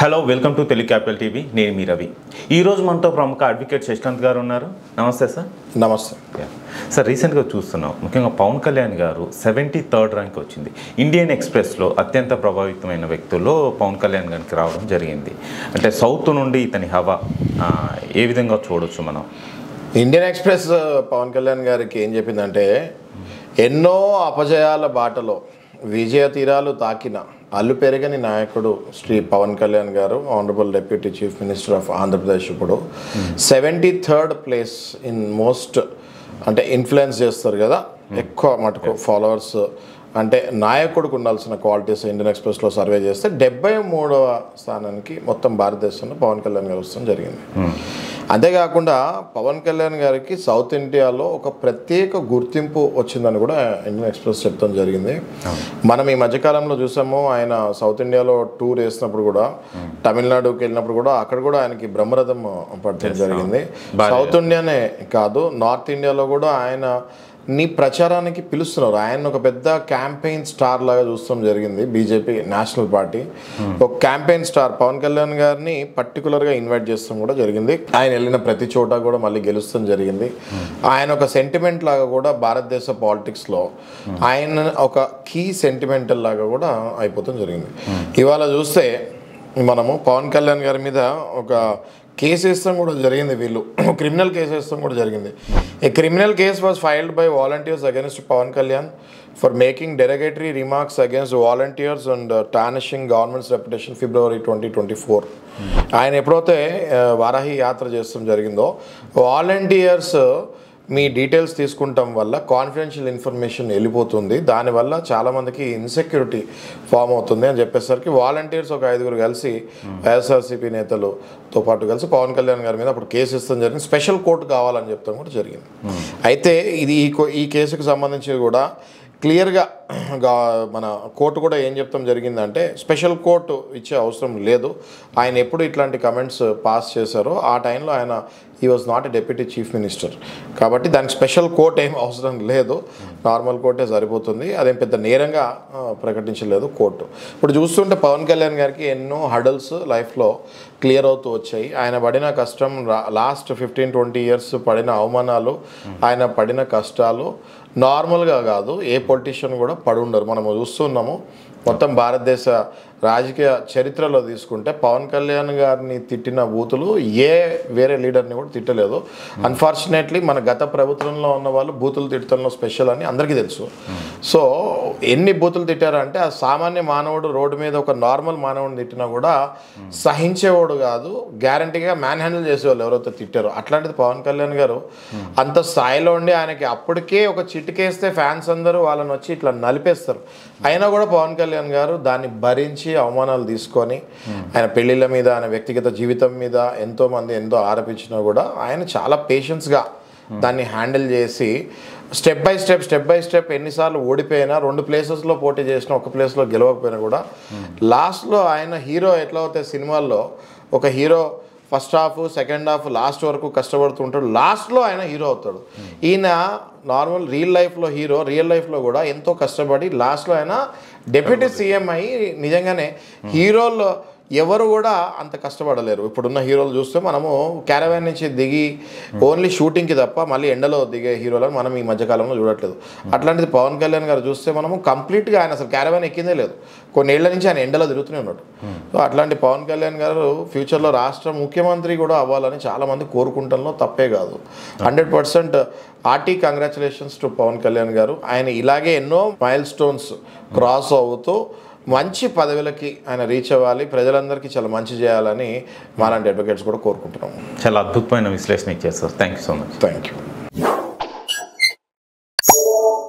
Hello welcome to Telugu capital TV. నేను మీ రవి. ఈరోజు మనతో ప్రముఖ అడ్వకేట్ శశికాంత్ గారు ఉన్నారు. నమస్తే సార్. నమస్తే సార్. రీసెంట్గా చూస్తున్నాం, ముఖ్యంగా పవన్ కళ్యాణ్ గారు 73rd ర్యాంక్ వచ్చింది. ఇండియన్ ఎక్స్ప్రెస్లో అత్యంత ప్రభావితమైన వ్యక్తుల్లో పవన్ కళ్యాణ్ గారికి రావడం జరిగింది. అంటే సౌత్ నుండి ఇతని హవా ఏ విధంగా చూడొచ్చు మనం? ఇండియన్ ఎక్స్ప్రెస్ పవన్ కళ్యాణ్ గారికి ఏం చెప్పిందంటే, ఎన్నో అపజయాల బాటలో విజయ తీరాలు తాకిన అల్లు పెరగని నాయకుడు శ్రీ పవన్ కళ్యాణ్ గారు, honourable deputy chief minister of Andhra Pradesh. ఇప్పుడు 73rd ప్లేస్ ఇన్ మోస్ట్, అంటే ఇన్ఫ్లుయెన్స్ చేస్తారు కదా ఎక్కువ మటుకు ఫాలోవర్స్, అంటే నాయకుడికి ఉండాల్సిన క్వాలిటీస్ ఇండియన్ ఎక్స్ప్రెస్లో సర్వే చేస్తే 73వ స్థానానికి మొత్తం భారతదేశంలో పవన్ కళ్యాణ్ గారు వస్తడం జరిగింది. అంతేకాకుండా పవన్ కళ్యాణ్ గారికి సౌత్ ఇండియాలో ఒక ప్రత్యేక గుర్తింపు వచ్చిందని కూడా ఇండియన్ ఎక్స్ప్రెస్ చెప్తాం జరిగింది. మనం ఈ మధ్యకాలంలో చూసాము, ఆయన సౌత్ ఇండియాలో టూర్ వేసినప్పుడు కూడా, తమిళనాడుకి వెళ్ళినప్పుడు కూడా అక్కడ కూడా ఆయనకి బ్రహ్మరథం పడటం జరిగింది. సౌత్ ఇండియానే కాదు, నార్త్ ఇండియాలో కూడా ఆయన నీ ప్రచారానికి పిలుస్తున్నారు. ఆయన ఒక పెద్ద క్యాంపెయిన్ స్టార్ లాగా చూస్తాం జరిగింది. బీజేపీ నేషనల్ పార్టీ ఒక క్యాంపెయిన్ స్టార్ పవన్ కళ్యాణ్ గారిని పర్టికులర్గా ఇన్వైట్ చేస్తాం కూడా జరిగింది. ఆయన వెళ్ళిన ప్రతి చోట కూడా మళ్ళీ గెలుస్తాం జరిగింది. ఆయన ఒక సెంటిమెంట్ లాగా కూడా భారతదేశ పాలిటిక్స్లో ఆయన ఒక కీ సెంటిమెంటల్ లాగా కూడా అయిపోతాం జరిగింది. ఇవాళ చూస్తే మనము పవన్ కళ్యాణ్ గారి మీద ఒక కేసు వేస్తాం కూడా జరిగింది. వీళ్ళు క్రిమినల్ కేసు వేస్తాం కూడా జరిగింది. A criminal case was filed by volunteers against Pawan Kalyan for making derogatory remarks against volunteers and tarnishing government's reputation February 2024. ఆయన ఎప్పుడైతే వారాహి యాత్ర చేస్తాం జరిగిందో, వాలంటీర్స్ మీ డీటెయిల్స్ తీసుకుంటాం వల్ల కాన్ఫిడెన్షియల్ ఇన్ఫర్మేషన్ వెళ్ళిపోతుంది, దానివల్ల చాలామందికి ఇన్సెక్యూరిటీ ఫామ్ అవుతుంది అని చెప్పేసరికి వాలంటీర్స్ ఒక 5గురు కలిసి వైఎస్ఆర్సీపీ నేతలతో పాటు కలిసి పవన్ కళ్యాణ్ గారి మీద అప్పుడు కేసు ఇస్తాం జరిగింది. స్పెషల్ కోర్టు కావాలని చెప్తాం కూడా జరిగింది. అయితే ఇది ఈ కేసుకు సంబంధించి కూడా క్లియర్గా మన కోర్టు కూడా ఏం చెప్తాం జరిగిందంటే, స్పెషల్ కోర్టు ఇచ్చే అవసరం లేదు. ఆయన ఎప్పుడు ఇట్లాంటి కమెంట్స్ పాస్ చేశారో ఆ టైంలో ఆయన he was not a deputy chief minister, కాబట్టి దానికి స్పెషల్ కోర్ట్ ఏం అవసరం లేదు, నార్మల్ కోర్టే సరిపోతుంది. అదేం పెద్ద నేరంగా ప్రకటించలేదు కోర్టు. ఇప్పుడు చూస్తుంటే పవన్ కళ్యాణ్ గారికి ఎన్నో హడల్స్ లైఫ్లో క్లియర్ అవుతూ వచ్చాయి. ఆయన పడిన కష్టం, లాస్ట్ 15-20 ఇయర్స్ పడిన అవమానాలు, ఆయన పడిన కష్టాలు నార్మల్గా కాదు, ఏ పొలిటీషియన్ కూడా పడి ఉండరు. మనము చూస్తున్నాము మొత్తం భారతదేశ రాజకీయ చరిత్రలో తీసుకుంటే పవన్ కళ్యాణ్ గారిని తిట్టిన బూతులు ఏ వేరే లీడర్ని కూడా తిట్టలేదు. అన్ఫార్చునేట్లీ మన గత ప్రభుత్వంలో ఉన్న వాళ్ళు బూతులు తిట్టడంలో స్పెషల్ అని అందరికీ తెలుసు. సో ఎన్ని బూతులు తిట్టారంటే, ఆ సామాన్య మానవుడు రోడ్డు మీద ఒక నార్మల్ మానవుడిని తిట్టినా కూడా సహించేవాడు కాదు, గ్యారంటీగా మ్యాన్ హ్యాండిల్ చేసేవాళ్ళు ఎవరైతే తిట్టారో. అట్లాంటిది పవన్ కళ్యాణ్ గారు అంత స్థాయిలో ఉండి ఆయనకి అప్పటికే ఒక చిటికేస్తే ఫ్యాన్స్ అందరూ వాళ్ళని వచ్చి ఇట్లా నలిపేస్తారు. అయినా కూడా పవన్ కళ్యాణ్ గారు దాన్ని భరించి అవమానాలు తీసుకొని, ఆయన పెళ్లిళ్ళ మీద, ఆయన వ్యక్తిగత జీవితం మీద ఎంతోమంది ఎంతో ఆరోపించినా కూడా ఆయన చాలా పేషెన్స్గా దాన్ని హ్యాండిల్ చేసి స్టెప్ బై స్టెప్ ఎన్నిసార్లు ఓడిపోయినా, 2 ప్లేసెస్లో పోటీ చేసినా, ఒక ప్లేస్లో గెలవకపోయినా కూడా లాస్ట్లో ఆయన హీరో ఎట్లా అవుతాయి సినిమాల్లో, ఒక hero first half, second half, last వరకు కష్టపడుతుంటాడు, లాస్ట్లో ఆయన హీరో అవుతాడు. ఈయన నార్మల్ రియల్ లైఫ్లో హీరో, రియల్ లైఫ్లో కూడా ఎంతో కష్టపడి లాస్ట్లో ఆయన డిప్యూటీ సీఎం అయ్యి, నిజంగానే హీరోలు ఎవరు కూడా అంత కష్టపడలేరు. ఇప్పుడున్న హీరోలు చూస్తే మనము క్యారవాన్ నుంచి దిగి ఓన్లీ షూటింగ్కి తప్ప మళ్ళీ ఎండలో దిగే హీరోలను మనం ఈ మధ్యకాలంలో చూడట్లేదు. అట్లాంటిది పవన్ కళ్యాణ్ గారు చూస్తే మనము కంప్లీట్గా ఆయన అసలు క్యారవాన్ ఎక్కిందే లేదు, కొన్ని ఏళ్ల నుంచి ఆయన ఎండలో తిరుగుతూనే ఉన్నాడు. సో అట్లాంటి పవన్ కళ్యాణ్ గారు ఫ్యూచర్లో రాష్ట్ర ముఖ్యమంత్రి కూడా అవ్వాలని చాలామంది కోరుకుంటంలో తప్పే కాదు. 100% hearty congratulations to Pavan Kalyan garu. ఆయన ఇలాగే ఎన్నో మైల్ స్టోన్స్ క్రాస్ అవుతూ మంచి పదవులకి ఆయన రీచ్ అవ్వాలి, ప్రజలందరికీ చాలా మంచి చేయాలని మాలాంటి అడ్వకేట్స్ కూడా కోరుకుంటున్నాము. చాలా అద్భుతమైన విశ్లేషణ ఇచ్చారు sir. Thank you so much. Thank you.